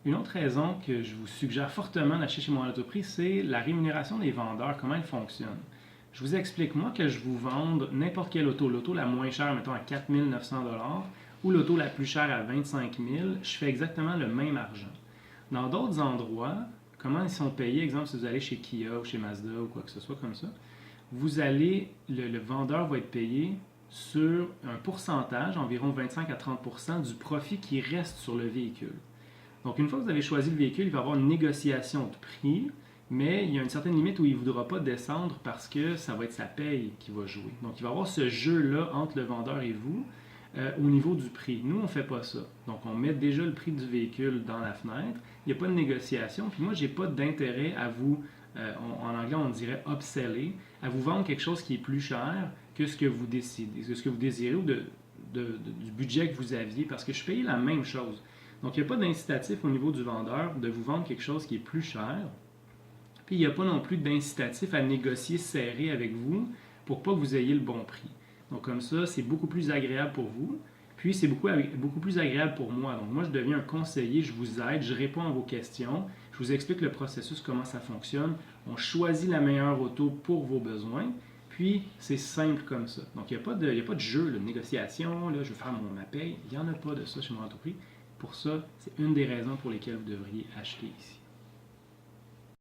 Une autre raison que je vous suggère fortement d'acheter chez Montréal Autoprix, c'est la rémunération des vendeurs, comment elle fonctionne. Je vous explique, moi, que je vous vende n'importe quelle auto, l'auto la moins chère, mettons à 4 900 ou l'auto la plus chère à 25 000, je fais exactement le même argent. Dans d'autres endroits, comment ils sont payés, exemple, si vous allez chez Kia ou chez Mazda ou quoi que ce soit comme ça, le vendeur va être payé sur un pourcentage, environ 25 à 30 du profit qui reste sur le véhicule. Donc, une fois que vous avez choisi le véhicule, il va y avoir une négociation de prix, mais il y a une certaine limite où il ne voudra pas descendre parce que ça va être sa paye qui va jouer. Donc, il va y avoir ce jeu-là entre le vendeur et vous au niveau du prix. Nous, on ne fait pas ça. Donc, on met déjà le prix du véhicule dans la fenêtre. Il n'y a pas de négociation. Puis moi, je n'ai pas d'intérêt à vous, en anglais, on dirait upseller, à vous vendre quelque chose qui est plus cher que ce que vous décidez, que ce que vous désirez ou du budget que vous aviez, parce que je paye la même chose. Donc, il n'y a pas d'incitatif au niveau du vendeur de vous vendre quelque chose qui est plus cher. Puis, il n'y a pas non plus d'incitatif à négocier serré avec vous pour pas que vous ayez le bon prix. Donc, comme ça, c'est beaucoup plus agréable pour vous. Puis, c'est beaucoup plus agréable pour moi. Donc, moi, je deviens un conseiller, je vous aide, je réponds à vos questions, je vous explique le processus, comment ça fonctionne. On choisit la meilleure auto pour vos besoins. Puis, c'est simple comme ça. Donc, il n'y a pas de jeu, de négociation, là, je veux faire ma paye. Il n'y en a pas de ça chez mon entreprise. Pour ça, c'est une des raisons pour lesquelles vous devriez acheter ici.